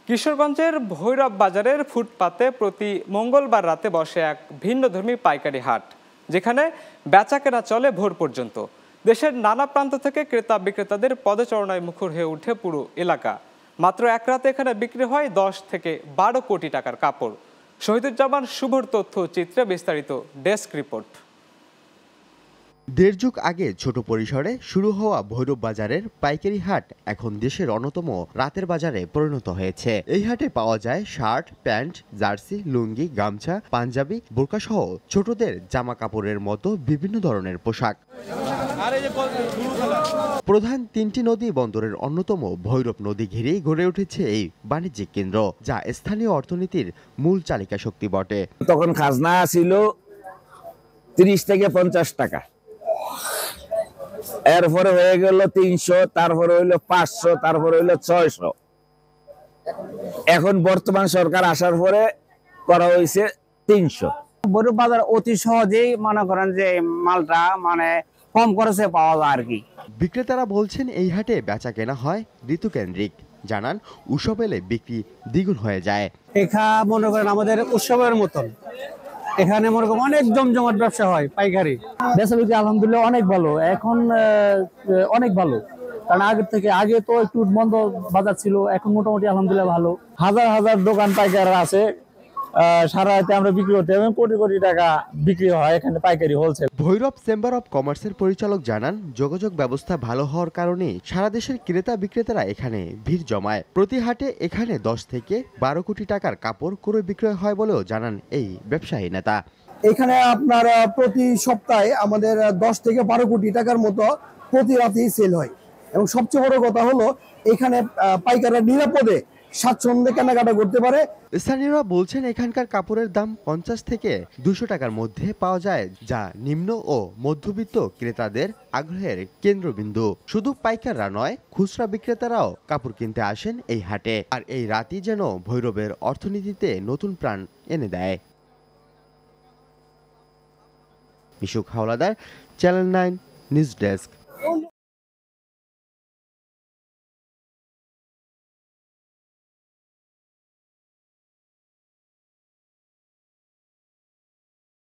কিশোরগঞ্জের ভৈরব বাজারের ফুটপাতে প্রতি মঙ্গলবার রাতে বসে এক ভিন্নধর্মী পাইকারি হাট, যেখানে বেচাকেনা চলে ভোর পর্যন্ত। দেশের নানা প্রান্ত থেকে ক্রেতা বিক্রেতাদের পদচারণায় মুখর হয়ে ওঠে পুরো এলাকা। মাত্র এক রাতে এখানে বিক্রি হয় 10 থেকে 12 কোটি টাকার কাপড়। শহীদুজ্জামান শুভর তথ্য চিত্রে বিস্তারিত ডেস্ক রিপোর্ট। দেড় যুগ আগে ছোট পরিসরে শুরু হওয়া ভৈরব বাজারের পাইকারি হাট এখন দেশের অন্যতম রাতের বাজারে পরিণত হয়েছে। এই হাটে পাওয়া যায় শার্ট, প্যান্ট, জার্সি, লুঙ্গি, গামছা, পাঞ্জাবি, বোরকা সহ ছোটদের জামা কাপড়ের মতো বিভিন্ন ধরনের পোশাক। প্রধান 3টি নদী বন্দরের অন্যতম ভৈরব নদী ঘিরেই গড়ে উঠেছে এই বাণিজ্যিক কেন্দ্র, যা স্থানীয় অর্থনীতির মূল চালিকা শক্তি বটে। তখন খাজনা ছিল 30 থেকে 50 টাকা, এরপরে হয়ে গেল 300, তারপরে হইলো 500, তারপরে হইলো 600। এখন বর্তমান সরকার আসার পরে করা হয়েছে 300। ভৈরব বাজার অতি সহজেই মনে করেন যে মালটা কম খরচে পাওয়া যায় আর কি। বিক্রেতারা বলছেন এই হাটে বেচা কেনা হয় ঋতুকেন্দ্রিক। জানান উৎসব এলে বিক্রি দ্বিগুণ হয়ে যায়। এখানে মনে করেন আমাদের উৎসবের মতন এখানে মনে করেন অনেক জমজমাট ব্যবসা হয় পাইকারি। বেচা বিক্রি আলহামদুলিল্লাহ অনেক ভালো, এখন অনেক ভালো। কারণ আগে তো একটু বন্ধ বাজার ছিল, এখন মোটামুটি আলহামদুলিল্লাহ ভালো। হাজার হাজার দোকান পাইকার আছে, সারা রাতে আমরা বিক্রি করতে এবং কোটি কোটি টাকা বিক্রি হয় এখানে পাইকারি হোলসেল। ভৈরব চেম্বার অব কমার্সের পরিচালক জানান, যোগাযোগ ব্যবস্থা ভালো হওয়ার কারণে সারা দেশের ক্রেতা বিক্রেতারা এখানে ভিড় জমায়। প্রতি হাটে এখানে 10 থেকে 12 কোটি টাকার কাপড় ক্রয় বিক্রয় হয় বলেও জানান এই ব্যবসায়ী নেতা। এখানে আপনার প্রতি সপ্তাহে আমাদের 10 থেকে 12 কোটি টাকার মতো প্রতি রাতেই সেল হয়, এবং সবচেয়ে বড় কথা হলো এখানে পাইকাররা নিরাপদে স্বাচ্ছন্দ্যে কেনাকাটা করতে পারে। স্থানীয়রা বলছেন এখানকার কাপড়ের দাম 50 থেকে 200 টাকার মধ্যে পাওয়া যায়, যা নিম্ন ও মধ্যবিত্ত ক্রেতাদের আগ্রহের কেন্দ্রবিন্দু। শুধু পাইকাররা নয়, খুচরা বিক্রেতারাও কাপড় কিনতে আসেন এই হাটে। আর এই রাতই যেন ভৈরবের অর্থনীতিতে নতুন প্রাণ এনে দেয়। মিশুক হাওলাদার, চ্যানেল 9 নিউজ ডেস্ক।